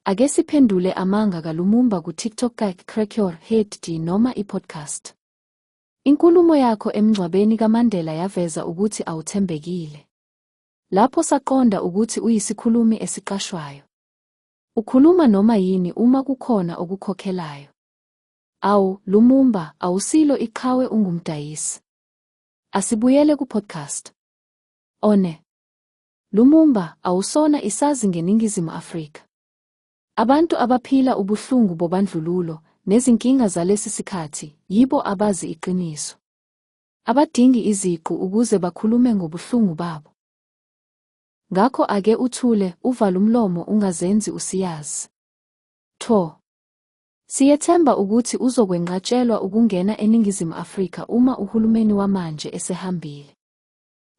Ake siphendule amanga kaLumumba kuTikTok Crack Your Head noma iPodcast. Inkulumo yakho emngcwabeni kaMandela yaveza ukuthi awuthembekile. Lapho saqonda ukuthi uyisikhulumi esiqashwayo. Ukhuluma noma yini uma kukhona okukhokhelayo. Awu, Lumumba, awusilo iqhawe ungumdayisi. Asibuyele kuPodcast. One. Lumumba, awusona isazi ngeNingizimu Afrika. Abantu abaphila ubuhlungu bobandlululo nezinkinga zalesi sikhathi yibo abazi iqiniso. Abadingi iziqu ukuze bakhulume ngobuhlungu babo. Ngakho ake uthule, uvala umlomo ungazenzi usiyazi. Siyethemba ukuthi uzokwenqatshelwa ukungena eNingizimu Afrika uma uhulumeni wamanje esehambile.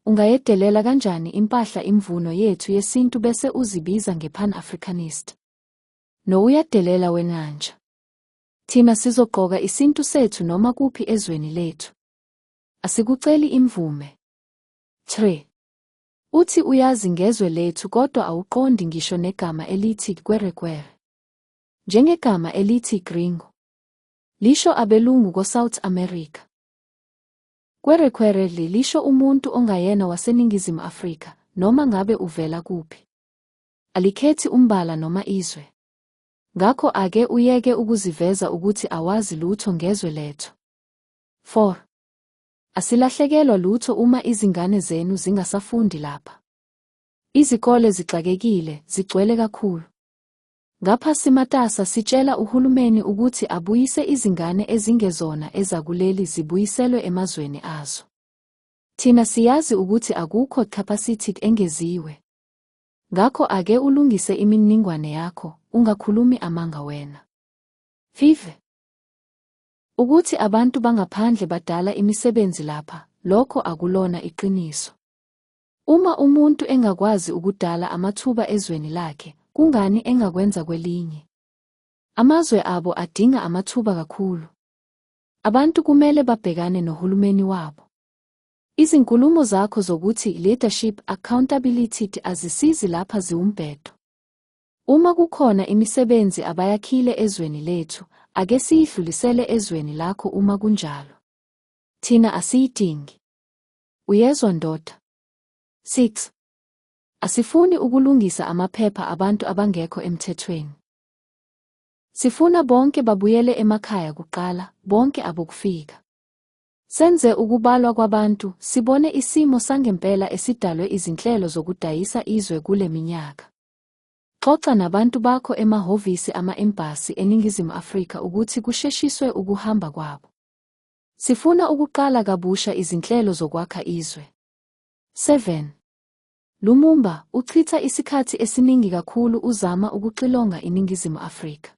Ungayedelela kanjani impahla imvuno yethu yesintu bese uzibiza nge-Pan-Africanist? No uyadelela wenanja. Thina sizogqoka isintu sethu noma kuphi ezweni lethu. Asikuceli imvume. 3. Uthi uyazi ngezwe lethu kodwa awuqondi ngisho negama elithi Kwerekwere. Njengegama elithi gringo. Lisho abelungu ko-South America. Kwerekwere lisho umuntu ongayena waseNingizimu Afrika noma ngabe uvela kuphi. Alikhethi umbala noma izwe. Ngakho ake uyeke ukuziveza ukuthi awazi lutho ngezwe lethu. 4. Asilahlekelwa lutho uma izingane zenu zingasafundi lapha. Izikole zixakekile, zigcwele kakhulu. Ngapha simatasa sitshela uhulumeni ukuthi abuyise izingane ezingezona ezakuleli zibuyiselwe emazweni azo. Thina siyazi ukuthi akukho capacity engeziwe. Ngakho ake ulungise imininingwane yakho, ungakhulumi amanga wena. 5. Ukuthi abantu bangaphandle badala imisebenzi lapha, lokho akulona iqiniso. Uma umuntu engakwazi ukudala amathuba ezweni lakhe, kungani engakwenza kwelinye? Amazwe abo adinga amathuba kakhulu. Abantu kumele babhekane nohulumeni wabo. Izinkulumo zakho zokuthi leadership accountability azisizi lapha ziwumbhedo. Uma kukhona imisebenzi abayakhile ezweni lethu, ake siyidlulisele ezweni lakho uma kunjalo. Thina asiyidingi. Uyezwa ndoda? 6. Asifuni ukulungisa amaphepha abantu abangekho emthethweni. Sifuna bonke babuyele emakhaya kuqala, bonke abokufika. Senze ukubalwa kwabantu, sibone isimo sangempela esidalwe izinhlelo zokudayisa izwe kule minyaka. Xoxa nabantu bakho emahhovisi ama-embassy eNingizimu Afrika ukuthi kusheshiswe ukuhamba kwabo. Sifuna ukuqala kabusha izinhlelo zokwakha izwe. 7. Lumumba, uchitha isikhathi esiningi kakhulu uzama ukuxilonga iNingizimu Afrika.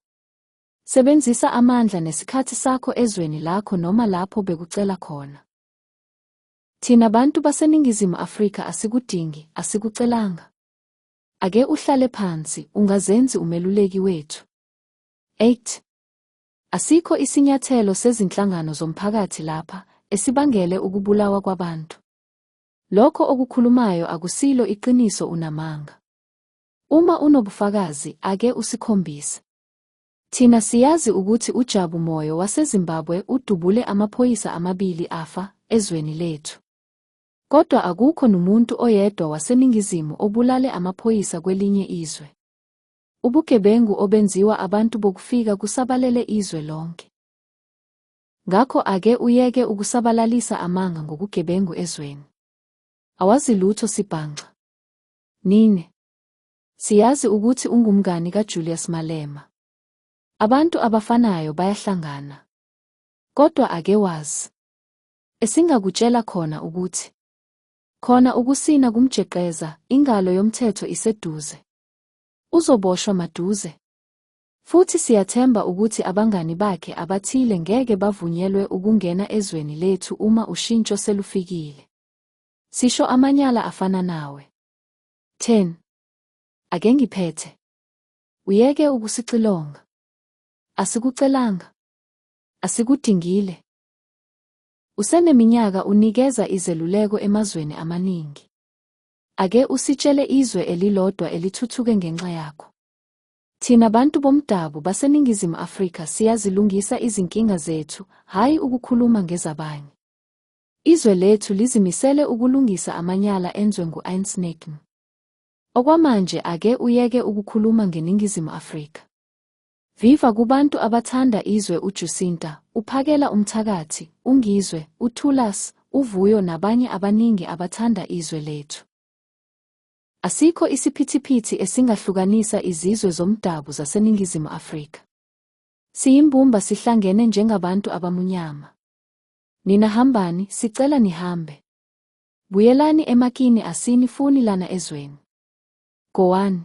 Sebenzisa amandla nesikhathi sakho ezweni lakho noma lapho bekucela khona. Thina bantu baseNingizimu Afrika asikudingi, asikucelanga. Ake uhlale phansi, ungazenzi umeluleki wethu. 8. Asikho isinyathelo sezinhlangano zomphakathi lapha, esibangele ukubulawa kwabantu. Lokho okukhulumayo akusilo iqiniso unamanga. Uma unobufakazi, ake usikhombise. Thina siyazi ukuthi uJabu Moyo waseZimbabwe udubule amaphoyisa 2 afa ezweni lethu. Kodwa akukho nomuntu oyedwa waseNingizimu obulale amaphoyisa kwelinye izwe. Ubugebengu obenziwa abantu bokufika kusabalele izwe lonke. Ngakho ake uyeke ukusabalalisa amanga ngobugebengu ezweni. Awazi lutho sibhanqa. 9. Siyazi ukuthi ungumngani kaJulius Malema. Abantu abafanayo bayahlangana. Kodwa ake wazi. Esingakutshela khona ukuthi khona ukusina kumjeqeza, ingalo yomthetho iseduze. Uzoboshwa maduze. Futhi siyathemba ukuthi abangani bakhe abathile ngeke bavunyelwe ukungena ezweni lethu uma ushintsho selufikile. Sisho amanyala afana nawe. 10. Ake ngiphethe. Uyeke ukusixilonga. Asikucelanga. Asikudingile. Useneminyaka unikeza izeluleko emazweni amaningi. Ake usitshele izwe elilodwa elithuthuke ngenxa yakho. Thina bantu bomdabu baseNingizimu Afrika siyazilungisa izinkinga zethu, hayi ukukhuluma ngezabanye. Izwe lethu lizimisele ukulungisa amanyala enzwe ngu-Einsneck. Okwamanje ake uyeke ukukhuluma ngeNingizimu Afrika. Viva kubantu abathanda izwe uJacinta, uPhakela Umthakathi, uNgizwe, uThulas, uVuyo nabanye abaningi abathanda izwe lethu. Asikho isiphithiphithi esingahlukanisa izizwe zomdabu zaseNingizimu Afrika. Siyimbumba sihlangene njengabantu abamunyama. Nina hambani, sicela nihambe. Buyelani emakini asinifuni lana ezweni. Gowani.